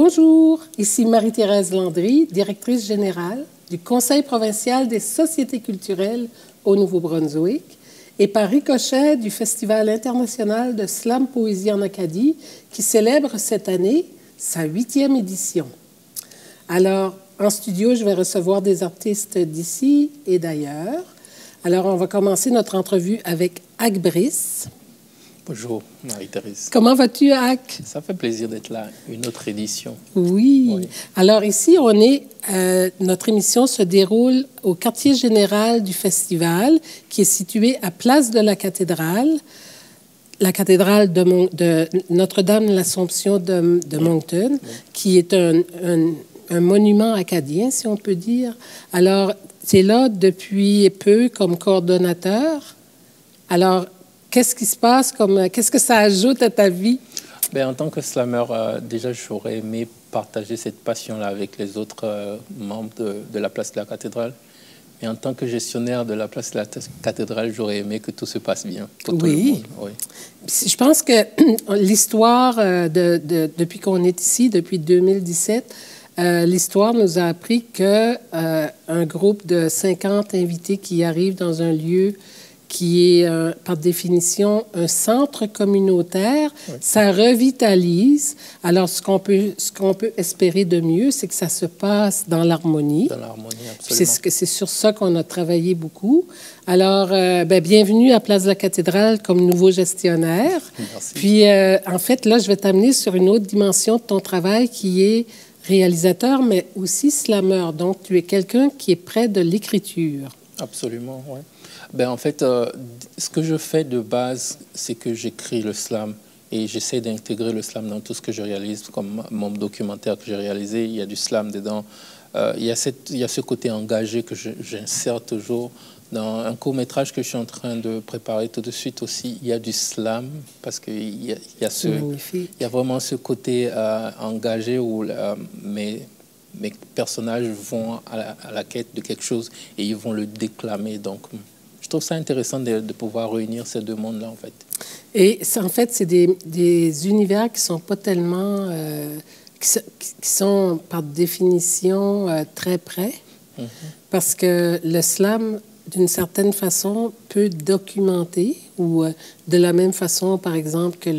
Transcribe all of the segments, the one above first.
Bonjour, ici Marie-Thérèse Landry, directrice générale du Conseil provincial des sociétés culturelles au Nouveau-Brunswick et par ricochet du Festival international de slam poésie en Acadie qui célèbre cette année sa 8e édition. Alors, en studio, je vais recevoir des artistes d'ici et d'ailleurs. Alors, on va commencer notre entrevue avec Ac Brice. Bonjour, Marie-Thérèse. Comment vas-tu, Ac? Ça fait plaisir d'être là, une autre édition. Oui. Oui. Alors ici, notre émission se déroule au quartier général du festival, qui est situé à Place de la cathédrale de Notre-Dame de l'Assomption de Moncton, qui est un monument acadien, si on peut dire. Alors, tu es là depuis peu comme coordonnateur. Alors, qu'est-ce qui se passe? Qu'est-ce que ça ajoute à ta vie? En tant que slammer, déjà, j'aurais aimé partager cette passion-là avec les autres membres de la place de la cathédrale. Et en tant que gestionnaire de la place de la cathédrale, j'aurais aimé que tout se passe bien. Pour tout le monde. Oui. Je pense que l'histoire, depuis qu'on est ici, depuis 2017, l'histoire nous a appris qu'un groupe de 50 invités qui arrivent dans un lieu qui est, par définition, un centre communautaire. Oui. Ça revitalise. Alors, ce qu'on peut espérer de mieux, c'est que ça se passe dans l'harmonie. Dans l'harmonie, absolument. C'est sur ça qu'on a travaillé beaucoup. Alors, bienvenue à Place de la Cathédrale comme nouveau gestionnaire. Merci. Puis, en fait, là, je vais t'amener sur une autre dimension de ton travail qui est réalisateur, mais aussi slammer. Donc, tu es quelqu'un qui est près de l'écriture. Absolument, oui. En fait, ce que je fais de base, c'est que j'écris le slam et j'essaie d'intégrer le slam dans tout ce que je réalise, comme mon documentaire que j'ai réalisé, il y a du slam dedans. Il y a ce côté engagé que j'insère toujours. Dans un court-métrage que je suis en train de préparer tout de suite aussi, il y a du slam, parce qu'il y a vraiment ce côté engagé où mes personnages vont à la quête de quelque chose et ils vont le déclamer. Donc, je trouve ça intéressant de pouvoir réunir ces deux mondes-là, en fait. Et en fait, c'est des univers qui ne sont pas tellement... qui sont, par définition, très près. Mm-hmm. Parce que le slam, d'une certaine façon, peut documenter, ou de la même façon, par exemple, que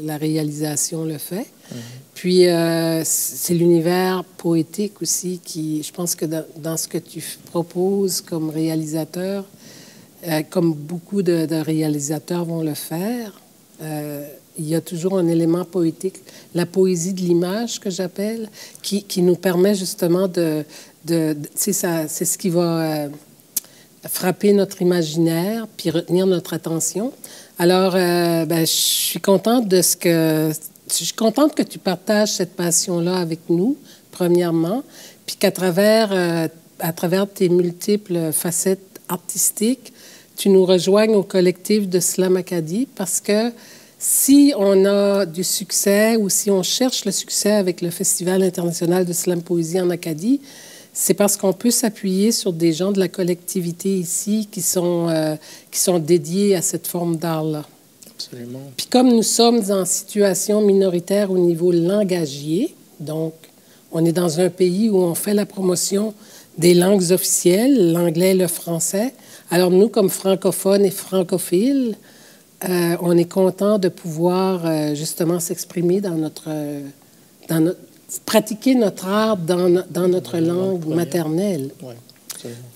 la réalisation le fait. Mm-hmm. Puis, c'est l'univers poétique aussi qui, je pense que dans ce que tu proposes comme réalisateur, comme beaucoup de réalisateurs vont le faire, il y a toujours un élément poétique, la poésie de l'image que j'appelle, qui nous permet justement c'est ce qui va frapper notre imaginaire puis retenir notre attention. Alors, je suis contente Je suis contente que tu partages cette passion-là avec nous, premièrement, puis qu'à travers tes multiples facettes artistiques, tu nous rejoignes au collectif de Slam Acadie, parce que si on a du succès ou si on cherche le succès avec le Festival international de slam poésie en Acadie, c'est parce qu'on peut s'appuyer sur des gens de la collectivité ici qui sont dédiés à cette forme d'art-là. Absolument. Puis comme nous sommes en situation minoritaire au niveau langagier, donc on est dans un pays où on fait la promotion des langues officielles, l'anglais et le français. Alors nous, comme francophones et francophiles, on est content de pouvoir justement s'exprimer pratiquer notre art dans notre langue maternelle. Ouais.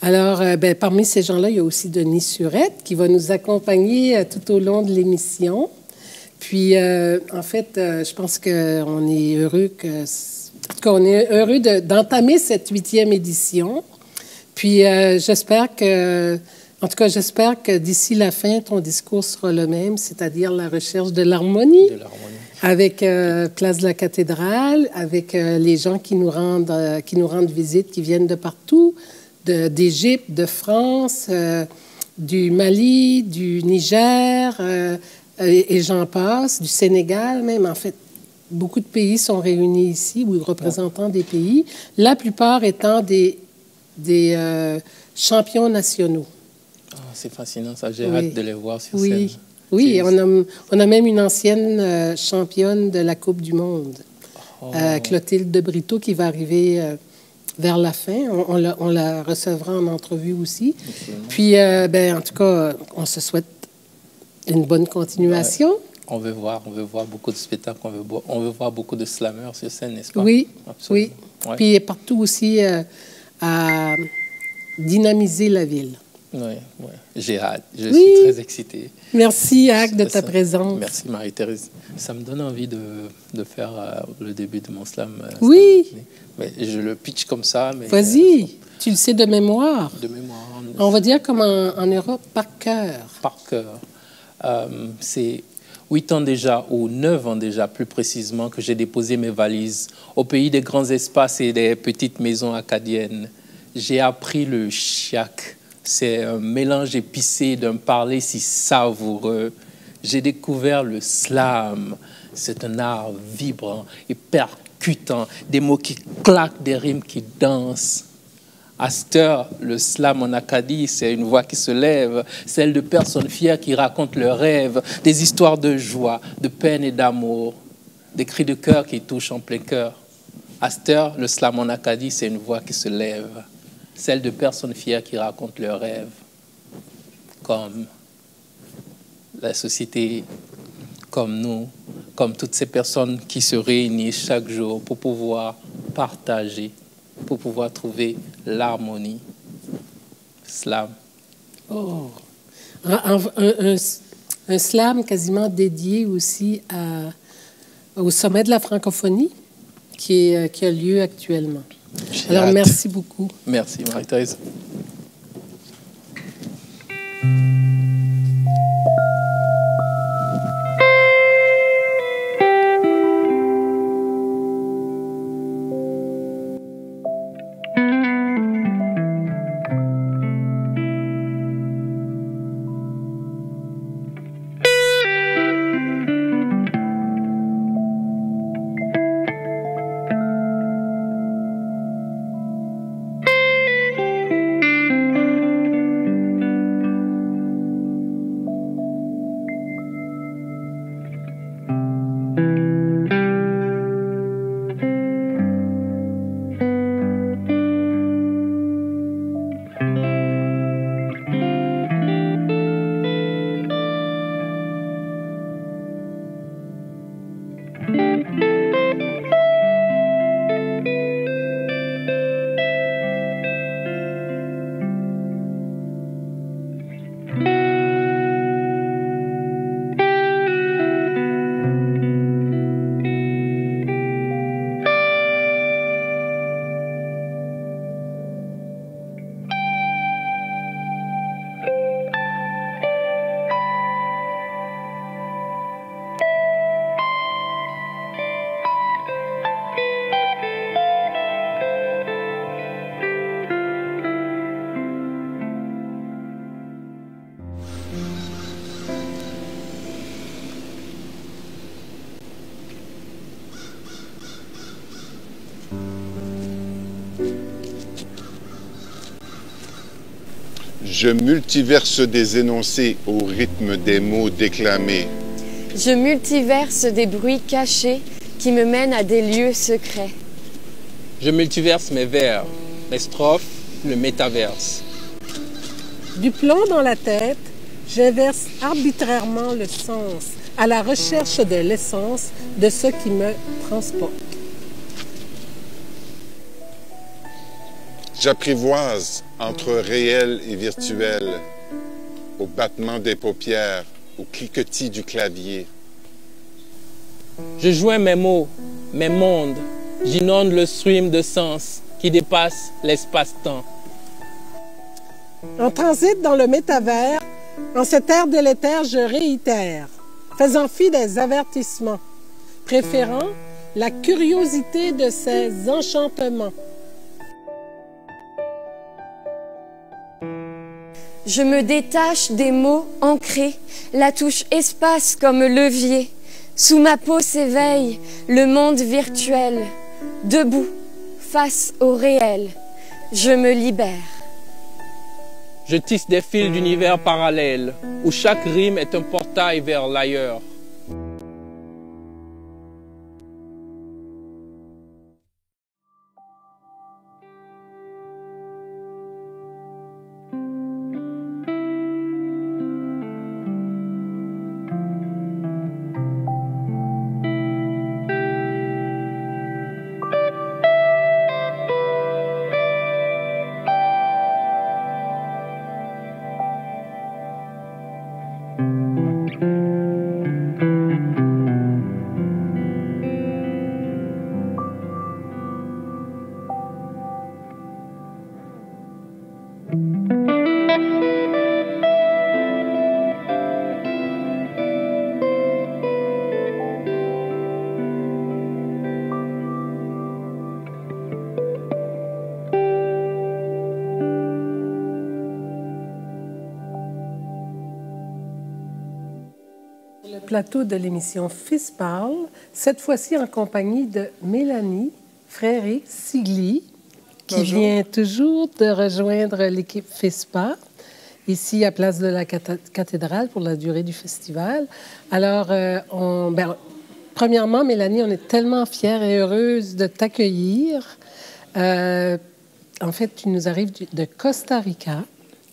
Alors, parmi ces gens-là, il y a aussi Denis Surette qui va nous accompagner tout au long de l'émission. Puis, en fait, je pense qu'on est heureux d'entamer cette 8e édition. Puis, j'espère que d'ici la fin, ton discours sera le même, c'est-à-dire la recherche de l'harmonie. Avec Place de la Cathédrale, avec les gens qui nous rendent visite, qui viennent de partout, d'Égypte, de France, du Mali, du Niger, et j'en passe, du Sénégal même. En fait, beaucoup de pays sont réunis ici, ou représentants des pays, la plupart étant des champions nationaux. Oh, c'est fascinant, ça. J'ai hâte de les voir sur scène. Oui, on a même une ancienne championne de la Coupe du Monde. Clotilde de Brito, qui va arriver vers la fin. On la recevra en entrevue aussi. Absolument. Puis, en tout cas, on se souhaite une bonne continuation. Ouais. On veut voir beaucoup de spectacles, on veut voir beaucoup de slammers sur scène, n'est-ce pas? Oui, absolument. Oui. Ouais. Puis partout aussi à dynamiser la ville. Oui, ouais. J'ai hâte. Je suis très excitée. Merci, Hack, de ta présence. Merci, Marie-Thérèse. Ça me donne envie de faire le début de mon slam. Oui. Mais je le pitch comme ça. Vas-y, tu le sais de mémoire. De mémoire. On va dire comme en Europe, par cœur. Par cœur. C'est 8 ans déjà, ou 9 ans déjà, plus précisément, que j'ai déposé mes valises au pays des grands espaces et des petites maisons acadiennes. J'ai appris le chiac. C'est un mélange épicé d'un parler si savoureux. J'ai découvert le slam. C'est un art vibrant et percutant. Des mots qui claquent, des rimes qui dansent. À cette heure, le slam en Acadie, c'est une voix qui se lève, celle de personnes fières qui racontent leurs rêves, des histoires de joie, de peine et d'amour, des cris de cœur qui touchent en plein cœur. À cette heure, le slam en Acadie, c'est une voix qui se lève, celle de personnes fières qui racontent leurs rêves, comme la société, comme nous, comme toutes ces personnes qui se réunissent chaque jour pour pouvoir partager, pour pouvoir trouver l'harmonie. Slam. Oh. Un slam quasiment dédié aussi au sommet de la francophonie qui a lieu actuellement. Alors, merci beaucoup. Merci, Marie-Thérèse. Je multiverse des énoncés au rythme des mots déclamés. Je multiverse des bruits cachés qui me mènent à des lieux secrets. Je multiverse mes vers, mes strophes, le métaverse. Du plomb dans la tête, j'inverse arbitrairement le sens à la recherche de l'essence de ce qui me transporte. J'apprivoise entre réel et virtuel, au battement des paupières, au cliquetis du clavier. Je joins mes mots, mes mondes, j'inonde le stream de sens qui dépasse l'espace-temps. En transit dans le métavers, en cette ère délétère, je réitère, faisant fi des avertissements, préférant la curiosité de ces enchantements. Je me détache des mots ancrés, la touche espace comme levier. Sous ma peau s'éveille le monde virtuel. Debout, face au réel, je me libère. Je tisse des fils d'univers parallèles, où chaque rime est un portail vers l'ailleurs. plateau de l'émission Fils parle, cette fois-ci en compagnie de Mélanie Fréric-Sigli, qui vient toujours de rejoindre l'équipe Fils parle, ici à Place de la Cathédrale pour la durée du festival. Alors, premièrement, Mélanie, on est tellement fiers et heureuses de t'accueillir. En fait, tu nous arrives de Costa Rica.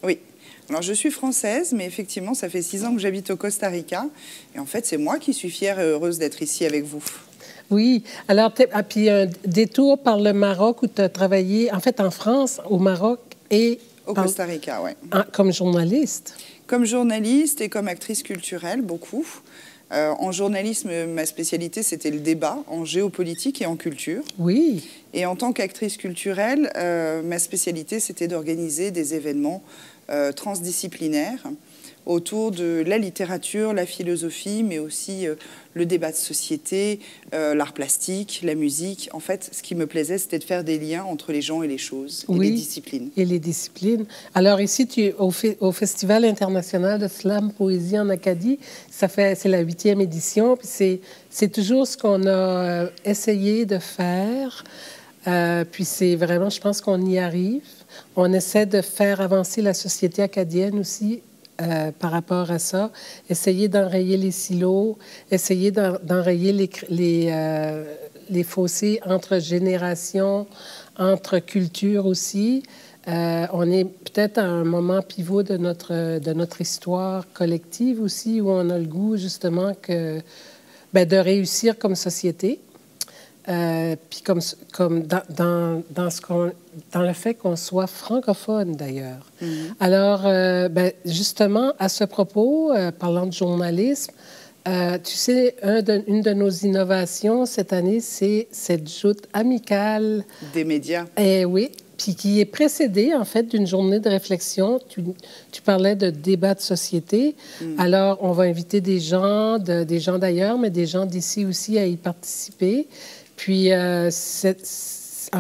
Oui. Alors, je suis française, mais effectivement, ça fait 6 ans que j'habite au Costa Rica. Et en fait, c'est moi qui suis fière et heureuse d'être ici avec vous. Oui. Alors, puis un détour par le Maroc où tu as travaillé, en fait, en France, au Maroc et... Au Costa Rica, oui. Comme journaliste? Comme journaliste et comme actrice culturelle, beaucoup. En journalisme, ma spécialité, c'était le débat en géopolitique et en culture. Oui. Et en tant qu'actrice culturelle, ma spécialité, c'était d'organiser des événements transdisciplinaires autour de la littérature, la philosophie, mais aussi le débat de société, l'art plastique, la musique. En fait, ce qui me plaisait, c'était de faire des liens entre les gens et les choses, et les disciplines. Et les disciplines. Alors ici, tu es au Festival international de slam poésie en Acadie. C'est la 8e édition. Puis c'est toujours ce qu'on a essayé de faire. Puis c'est vraiment, je pense qu'on y arrive. On essaie de faire avancer la société acadienne aussi. Par rapport à ça, essayer d'enrayer les silos, essayer d'enrayer les fossés entre générations, entre cultures aussi. On est peut-être à un moment pivot de notre histoire collective aussi, où on a le goût justement de réussir comme société. Puis comme dans le fait qu'on soit francophone, d'ailleurs. Alors, justement, à ce propos, parlant de journalisme, tu sais, une de nos innovations cette année, c'est cette joute amicale... Des médias. Oui, puis qui est précédée, en fait, d'une journée de réflexion. Tu parlais de débat de société. Alors, on va inviter des gens d'ailleurs, mais des gens d'ici aussi à y participer. Puis, en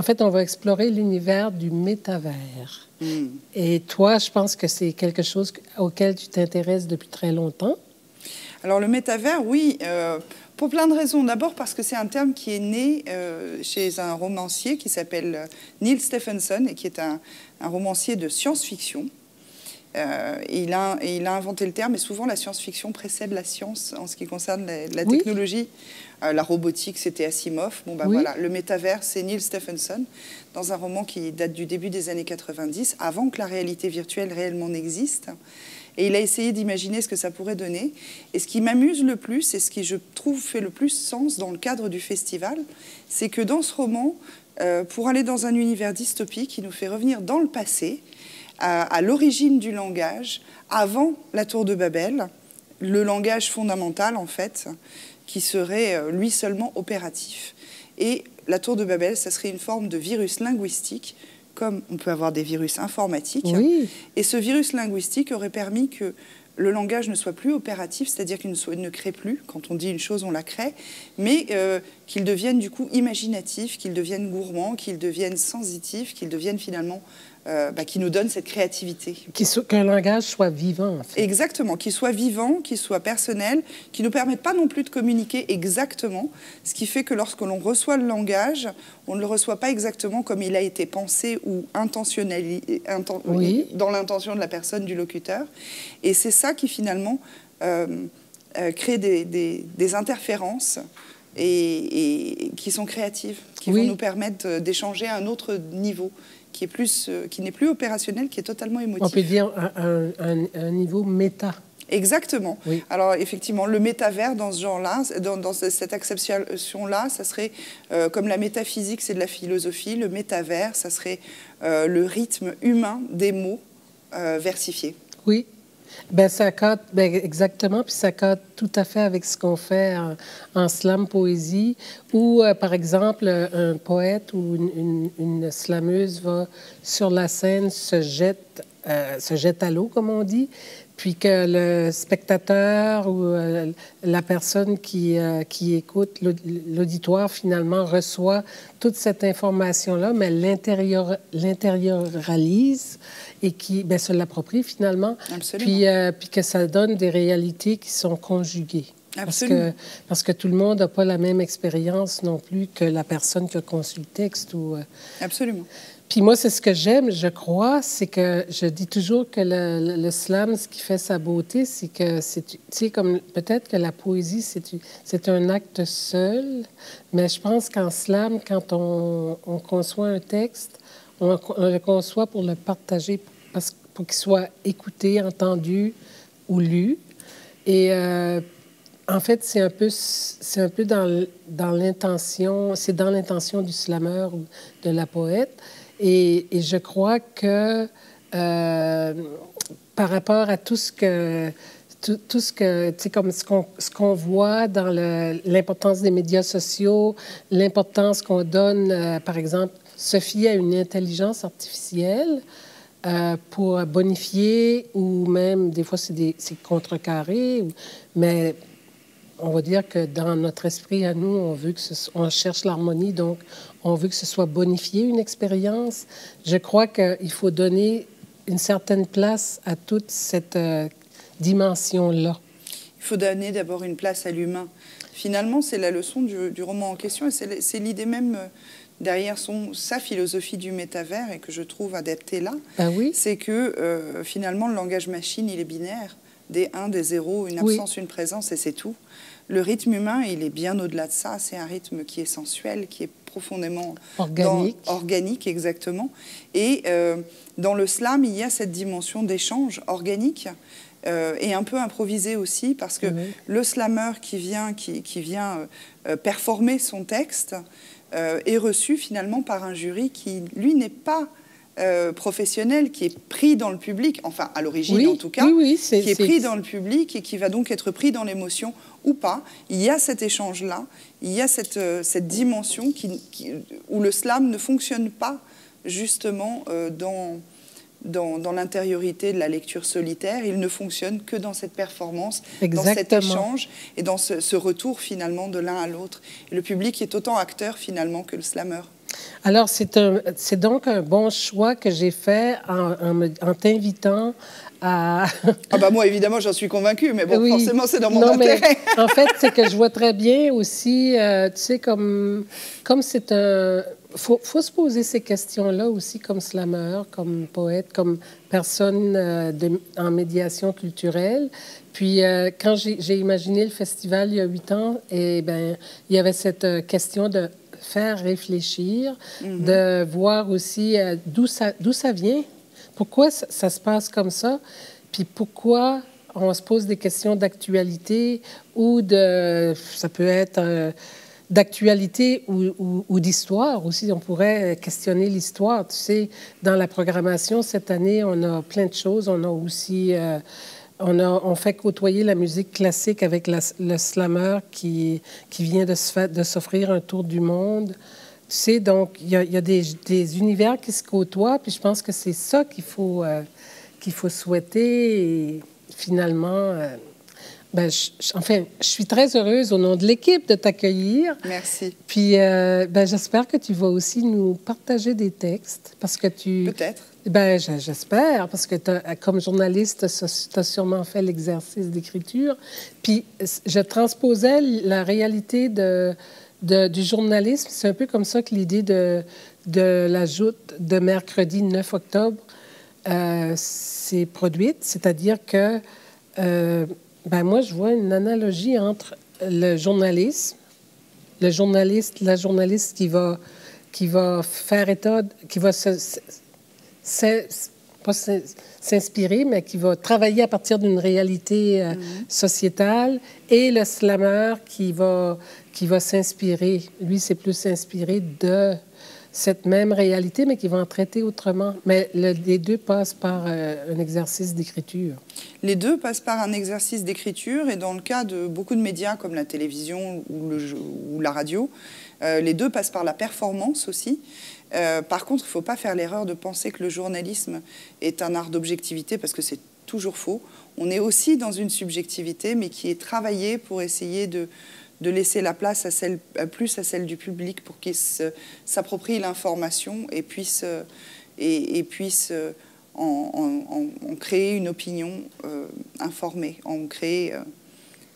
fait, on va explorer l'univers du métavers. Et toi, je pense que c'est quelque chose auquel tu t'intéresses depuis très longtemps. Alors, le métavers, oui, pour plein de raisons. D'abord parce que c'est un terme qui est né chez un romancier qui s'appelle Neil Stephenson et qui est un romancier de science-fiction. Il a inventé le terme, et souvent la science-fiction précède la science en ce qui concerne la technologie. La robotique, c'était Asimov. Voilà, le métavers, c'est Neil Stephenson, dans un roman qui date du début des années 90, avant que la réalité virtuelle réellement n'existe. Et il a essayé d'imaginer ce que ça pourrait donner. Et ce qui m'amuse le plus, et ce qui, je trouve, fait le plus sens dans le cadre du festival, c'est que dans ce roman, pour aller dans un univers dystopique, il nous fait revenir dans le passé, à l'origine du langage, avant la tour de Babel, le langage fondamental, en fait, qui serait lui seulement opératif. Et la tour de Babel, ça serait une forme de virus linguistique, comme on peut avoir des virus informatiques. Oui. Et ce virus linguistique aurait permis que le langage ne soit plus opératif, c'est-à-dire qu'il ne crée plus. Quand on dit une chose, on la crée, mais qu'il devienne du coup imaginatif, qu'il devienne gourmand, qu'il devienne sensitif, qu'il devienne finalement... qui nous donne cette créativité. Qu'un langage soit vivant, en fait. Exactement, qu'il soit vivant, qu'il soit personnel, qui ne nous permette pas non plus de communiquer exactement, ce qui fait que lorsque l'on reçoit le langage, on ne le reçoit pas exactement comme il a été pensé ou intentionnel, dans l'intention de la personne, du locuteur. Et c'est ça qui, finalement, crée des interférences et qui sont créatives, qui vont nous permettre d'échanger à un autre niveau, qui n'est plus opérationnel, qui est totalement émotif. On peut dire un niveau méta. Exactement. Oui. Alors, effectivement, le métavers, dans ce genre-là, dans cette acception-là, ça serait, comme la métaphysique, c'est de la philosophie, le métavers, ça serait le rythme humain des mots versifiés. Oui. Ça cadre, exactement, puis ça cadre tout à fait avec ce qu'on fait en slam poésie, où, par exemple, un poète ou une slameuse va sur la scène, se jette à l'eau, comme on dit, puis que le spectateur ou la personne qui écoute, l'auditoire, finalement, reçoit toute cette information-là, mais l'intérioralise et qui se l'approprie, finalement. Puis que ça donne des réalités qui sont conjuguées. Absolument. Parce que tout le monde n'a pas la même expérience non plus que la personne qui a conçu le texte. Absolument. Puis moi, c'est ce que j'aime, je crois, c'est que je dis toujours que le slam, ce qui fait sa beauté, c'est que, tu sais, comme peut-être que la poésie, c'est un acte seul, mais je pense qu'en slam, quand on conçoit un texte, on le conçoit pour le partager, pour qu'il soit écouté, entendu ou lu. Et en fait, c'est un peu dans l'intention, c'est dans l'intention du slameur ou de la poète. Et je crois que par rapport à tout ce que, tu sais, comme ce qu'on voit dans l'importance des médias sociaux, l'importance qu'on donne, par exemple, se fier à une intelligence artificielle pour bonifier ou même, des fois, c'est contrecarré, mais on va dire que dans notre esprit à nous, on cherche l'harmonie, donc on veut que ce soit bonifié, une expérience. Je crois qu'il faut donner une certaine place à toute cette dimension-là. Il faut donner d'abord une place à l'humain. Finalement, c'est la leçon du roman en question, et c'est l'idée même derrière sa philosophie du métavers, et que je trouve adaptée là. Ah oui? C'est que finalement, le langage machine, il est binaire. Des 1, des 0, une absence, une présence, et c'est tout. Le rythme humain, il est bien au-delà de ça. C'est un rythme qui est sensuel, qui est profondément organique, exactement. Et dans le slam, il y a cette dimension d'échange organique et un peu improvisé aussi, parce que le slameur qui vient performer son texte est reçu finalement par un jury qui, lui, n'est pas professionnel, qui est pris dans le public, enfin à l'origine en tout cas, qui est pris dans le public et qui va donc être pris dans l'émotion ou pas. Il y a cet échange-là, il y a cette dimension où le slam ne fonctionne pas justement dans l'intériorité de la lecture solitaire. Il ne fonctionne que dans cette performance, dans cet échange et dans ce retour finalement de l'un à l'autre. Le public est autant acteur finalement que le slameur. Alors, c'est donc un bon choix que j'ai fait en t'invitant à... Ah bah moi, évidemment, j'en suis convaincue, mais bon, forcément, c'est dans mon intérêt. Mais, en fait, c'est que je vois très bien aussi, tu sais, comme c'est un... Faut se poser ces questions-là aussi comme slameur, comme poète, comme personne en médiation culturelle. Puis, quand j'ai imaginé le festival il y a 8 ans, eh bien, il y avait cette question de faire réfléchir, de voir aussi d'où ça vient, pourquoi ça se passe comme ça, puis pourquoi on se pose des questions d'actualité ou ça peut être d'actualité ou d'histoire aussi. On pourrait questionner l'histoire. Tu sais, dans la programmation, cette année, on a plein de choses. On a aussi... on fait côtoyer la musique classique avec le slammer qui vient de s'offrir un tour du monde. Tu sais, donc, il y a des univers qui se côtoient, puis je pense que c'est ça qu'il faut souhaiter. Et finalement, je suis très heureuse au nom de l'équipe de t'accueillir. Merci. Puis, j'espère que tu vas aussi nous partager des textes, parce que tu... Peut-être. Ben, j'espère, parce que comme journaliste, tu as sûrement fait l'exercice d'écriture. Puis, je transposais la réalité du journalisme. C'est un peu comme ça que l'idée de la joute de mercredi 9 octobre s'est produite. C'est-à-dire que, moi, je vois une analogie entre la journaliste qui va faire état, qui va pas s'inspirer, mais qui va travailler à partir d'une réalité sociétale, et le slammer qui va s'inspirer. Lui, c'est plus s'inspirer de cette même réalité, mais qui va en traiter autrement. Mais les deux passent par un exercice d'écriture. Les deux passent par un exercice d'écriture, et dans le cas de beaucoup de médias comme la télévision ou la radio, les deux passent par la performance aussi. Par contre, il ne faut pas faire l'erreur de penser que le journalisme est un art d'objectivité, parce que c'est toujours faux. On est aussi dans une subjectivité, mais qui est travaillée pour essayer de laisser la place plus à celle du public, pour qu'il s'approprie l'information et puisse en créer une opinion informée, en créer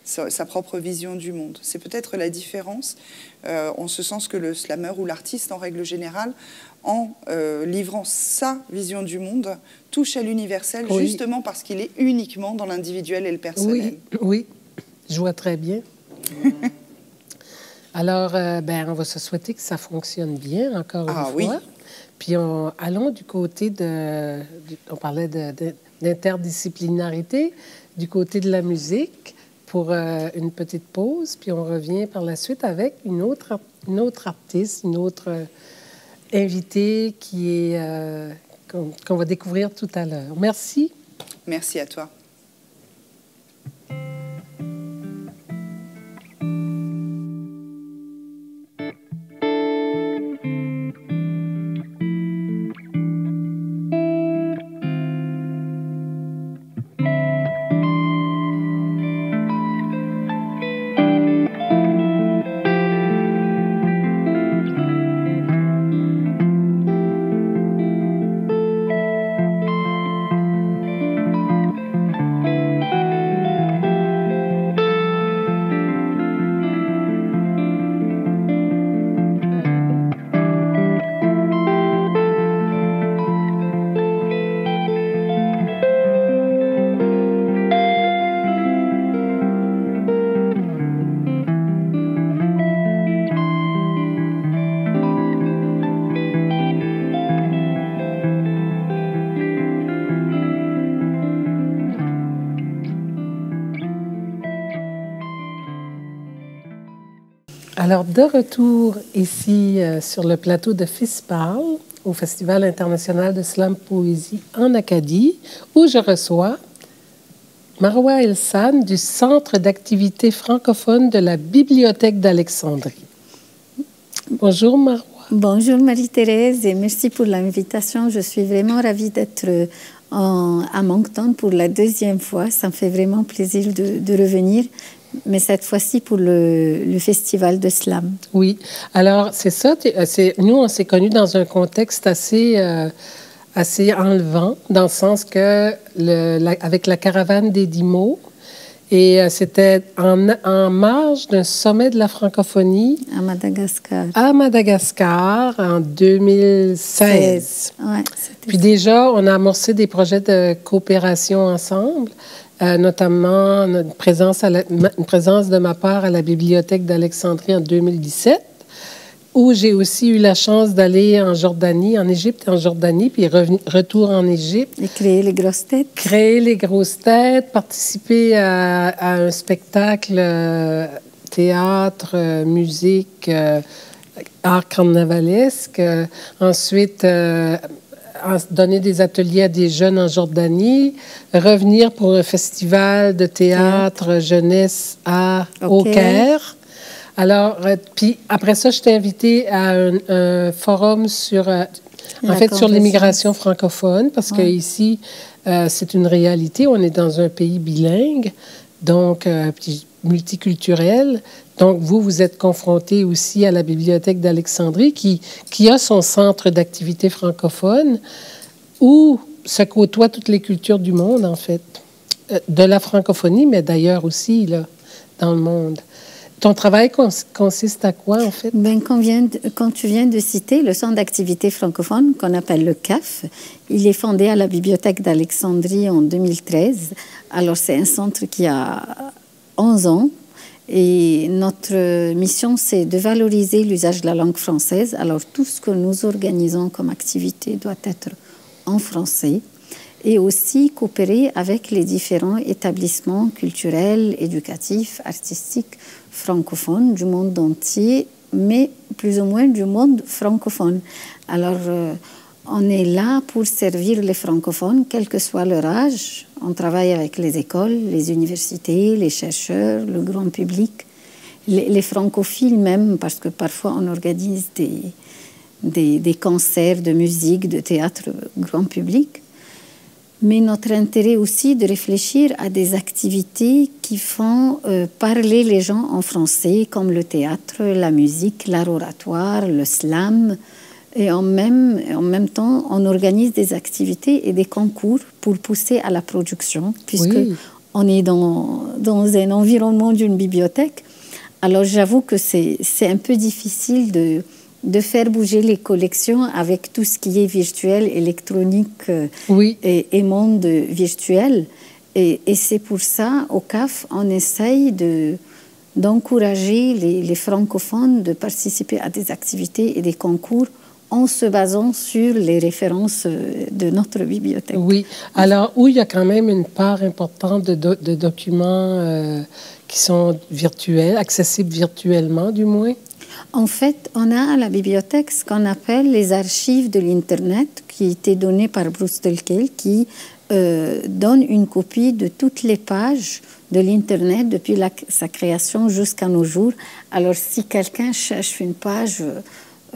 sa propre vision du monde. C'est peut-être la différence, en ce sens que le slammer ou l'artiste, en règle générale, en livrant sa vision du monde, touche à l'universel, justement parce qu'il est uniquement dans l'individuel et le personnel. Oui, je vois très bien. Alors, on va se souhaiter que ça fonctionne bien, encore une fois. Oui. Puis, allons du côté on parlait d'interdisciplinarité, du côté de la musique, pour une petite pause, puis on revient par la suite avec une autre artiste, une autre invitée qui est qu'on va découvrir tout à l'heure. Merci. Merci à toi. Alors, de retour ici sur le plateau de Fils parle, au Festival international de slam poésie en Acadie, où je reçois Marwa Elsan du Centre d'activités francophones de la Bibliothèque d'Alexandrie. Bonjour Marwa. Bonjour Marie-Thérèse et merci pour l'invitation. Je suis vraiment ravie d'être à Moncton pour la deuxième fois. Ça me fait vraiment plaisir de revenir. Mais cette fois-ci pour le festival de slam. Oui. Alors, c'est ça. Nous, on s'est connus dans un contexte assez enlevant, dans le sens que, avec la caravane des 10 mots, et c'était en marge d'un sommet de la francophonie. À Madagascar. À Madagascar, en 2016. Ouais, puis déjà, on a amorcé des projets de coopération ensemble. Notamment une présence de ma part à la Bibliothèque d'Alexandrie en 2017, où j'ai aussi eu la chance d'aller en Jordanie, en Égypte et en Jordanie, puis retour en Égypte. Et créer les grosses têtes. Créer les grosses têtes, participer à un spectacle, théâtre, musique, art carnavalesque. Ensuite, donner des ateliers à des jeunes en Jordanie, revenir pour un festival de théâtre jeunesse au Caire. Alors, puis après ça, je t'ai invité à un forum sur l'immigration francophone, parce que ici, c'est une réalité. On est dans un pays bilingue, donc multiculturel. Donc, vous êtes confronté aussi à la Bibliothèque d'Alexandrie qui a son centre d'activité francophone où se côtoient toutes les cultures du monde, en fait, de la francophonie, mais d'ailleurs aussi, là, dans le monde. Ton travail consiste à quoi, en fait? Quand tu viens de citer le centre d'activité francophone, qu'on appelle le CAF, il est fondé à la Bibliothèque d'Alexandrie en 2013. Alors, c'est un centre qui a 11 ans. Et notre mission, c'est de valoriser l'usage de la langue française. Alors, tout ce que nous organisons comme activité doit être en français et aussi coopérer avec les différents établissements culturels, éducatifs, artistiques, francophones du monde entier, mais plus ou moins du monde francophone. Alors, on est là pour servir les francophones, quel que soit leur âge. On travaille avec les écoles, les universités, les chercheurs, le grand public, les francophiles même, parce que parfois on organise des concerts de musique, de théâtre grand public. Mais notre intérêt aussi de réfléchir à des activités qui font parler les gens en français, comme le théâtre, la musique, l'art oratoire, le slam. Et en même temps, on organise des activités et des concours pour pousser à la production, puisque on est dans un environnement d'une bibliothèque. Alors j'avoue que c'est un peu difficile de faire bouger les collections avec tout ce qui est virtuel, électronique et monde virtuel. Et c'est pour ça, au CAF, on essaye d'encourager les francophones de participer à des activités et des concours en se basant sur les références de notre bibliothèque. Oui. Alors, où il y a quand même une part importante de documents qui sont virtuels, accessibles virtuellement, du moins? En fait, on a à la bibliothèque ce qu'on appelle les archives de l'Internet, qui étaient données par Bruce Telkel, qui donne une copie de toutes les pages de l'Internet depuis sa création jusqu'à nos jours. Alors, si quelqu'un cherche une page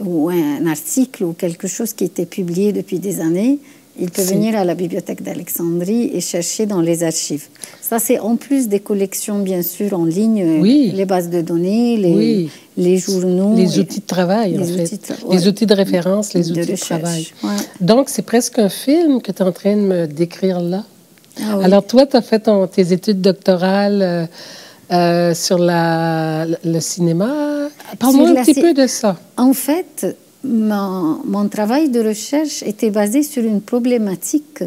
ou un article ou quelque chose qui était publié depuis des années, il peut venir à la bibliothèque d'Alexandrie et chercher dans les archives. Ça, c'est en plus des collections, bien sûr, en ligne, les bases de données, les journaux. Les outils de travail, en fait. Les outils de référence, les outils de travail. Ouais. Donc, c'est presque un film que tu es en train de me décrire là. Ah, oui. Alors, toi, tu as fait tes études doctorales sur le cinéma. Parle-moi un petit peu de ça. En fait, mon travail de recherche était basé sur une problématique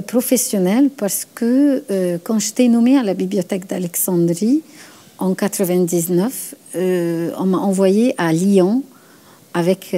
professionnelle parce que quand j'étais nommée à la bibliothèque d'Alexandrie en 1999, on m'a envoyée à Lyon avec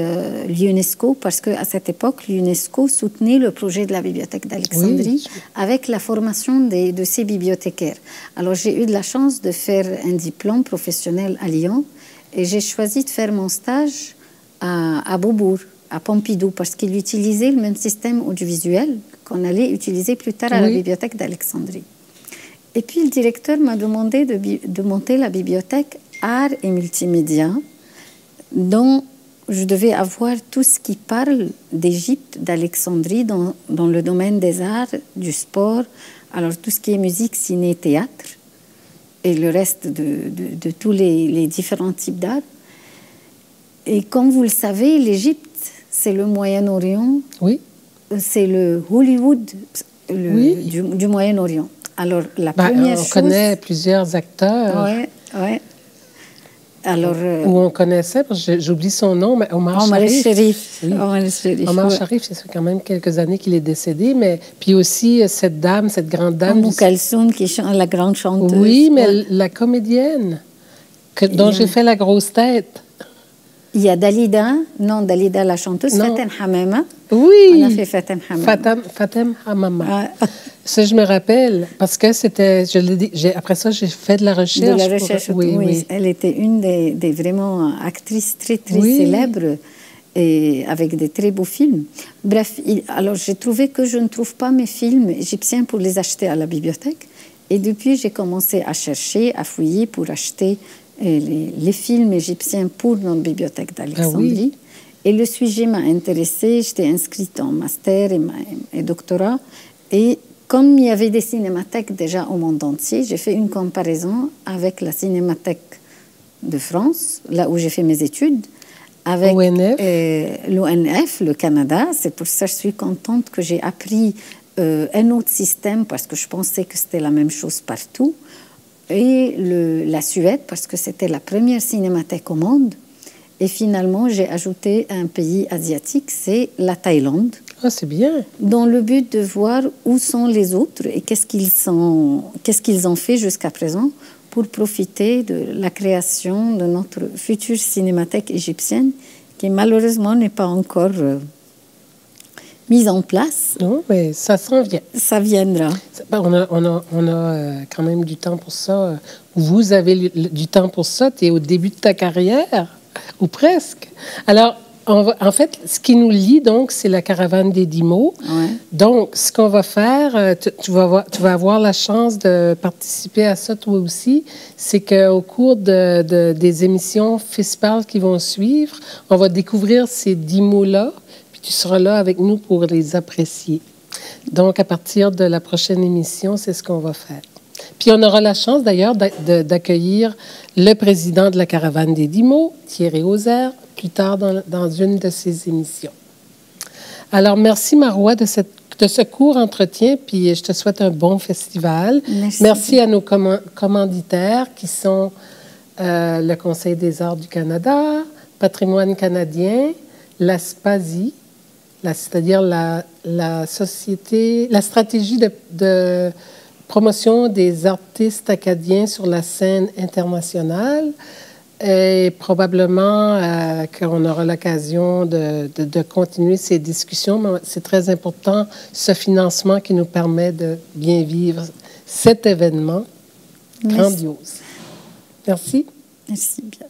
l'UNESCO parce qu'à cette époque, l'UNESCO soutenait le projet de la bibliothèque d'Alexandrie avec la formation de ses bibliothécaires. Alors j'ai eu de la chance de faire un diplôme professionnel à Lyon et j'ai choisi de faire mon stage à Beaubourg, à Pompidou, parce qu'il utilisait le même système audiovisuel qu'on allait utiliser plus tard à la bibliothèque d'Alexandrie. Et puis le directeur m'a demandé de monter la bibliothèque Art et Multimédia, dont je devais avoir tout ce qui parle d'Égypte, d'Alexandrie, dans le domaine des arts, du sport, alors tout ce qui est musique, ciné, théâtre, et le reste de tous les différents types d'art. Et comme vous le savez, l'Égypte, c'est le Moyen-Orient. Oui. C'est le Hollywood du Moyen-Orient. Alors, la première chose... On connaît plusieurs acteurs. Oui. Alors, où on connaissait, parce que j'oublie son nom, mais Omar Sharif. Omar Sharif, c'est quand même quelques années qu'il est décédé, mais puis aussi cette grande dame... Oumou Kalsoum, qui est la grande chanteuse. Oui, mais la comédienne, dont j'ai fait la grosse tête. Il y a Dalida, la chanteuse, Fatem Hamama. Oui. On a fait Fatem Hamama. Fatem Hamama. Ça, je me rappelle, parce que c'était, après ça, j'ai fait de la recherche. De la recherche, oui. Elle était une des vraiment actrices très, très célèbres et avec des très beaux films. Bref, alors j'ai trouvé que je ne trouve pas mes films égyptiens pour les acheter à la bibliothèque. Et depuis, j'ai commencé à chercher, à fouiller pour acheter les films égyptiens pour notre bibliothèque d'Alexandrie. Et le sujet m'a intéressée. J'étais inscrite en master et doctorat. Et comme il y avait des cinémathèques déjà au monde entier, j'ai fait une comparaison avec la Cinémathèque de France, là où j'ai fait mes études, avec l'ONF, le Canada. C'est pour ça que je suis contente que j'ai appris un autre système parce que je pensais que c'était la même chose partout. Et la Suède, parce que c'était la première cinémathèque au monde. Et finalement, j'ai ajouté un pays asiatique, c'est la Thaïlande. Ah, c'est bien. Dans le but de voir où sont les autres et qu'est-ce qu'ils ont fait jusqu'à présent pour profiter de la création de notre future cinémathèque égyptienne, qui malheureusement n'est pas encore mise en place. Non, mais ça s'en vient. Ça viendra. On a quand même du temps pour ça. Vous avez du temps pour ça. Tu es au début de ta carrière, ou presque. Alors, en fait, ce qui nous lie, donc, c'est la caravane des 10 mots. Ouais. Donc, ce qu'on va faire, tu vas avoir la chance de participer à ça toi aussi, c'est qu'au cours des émissions FISPARL qui vont suivre, on va découvrir ces 10 mots-là, puis tu seras là avec nous pour les apprécier. Donc, à partir de la prochaine émission, c'est ce qu'on va faire. Puis, on aura la chance, d'ailleurs, d'accueillir le président de la caravane des 10 mots, Thierry Auxerre, plus tard dans une de ses émissions. Alors, merci, Marois, de cette de ce court entretien, puis je te souhaite un bon festival. Merci. Merci à nos commanditaires qui sont le Conseil des arts du Canada, Patrimoine canadien, la SPASI, c'est-à-dire la stratégie de promotion des artistes acadiens sur la scène internationale. Et probablement qu'on aura l'occasion de continuer ces discussions, mais c'est très important, ce financement qui nous permet de bien vivre cet événement grandiose. Merci. Merci bien.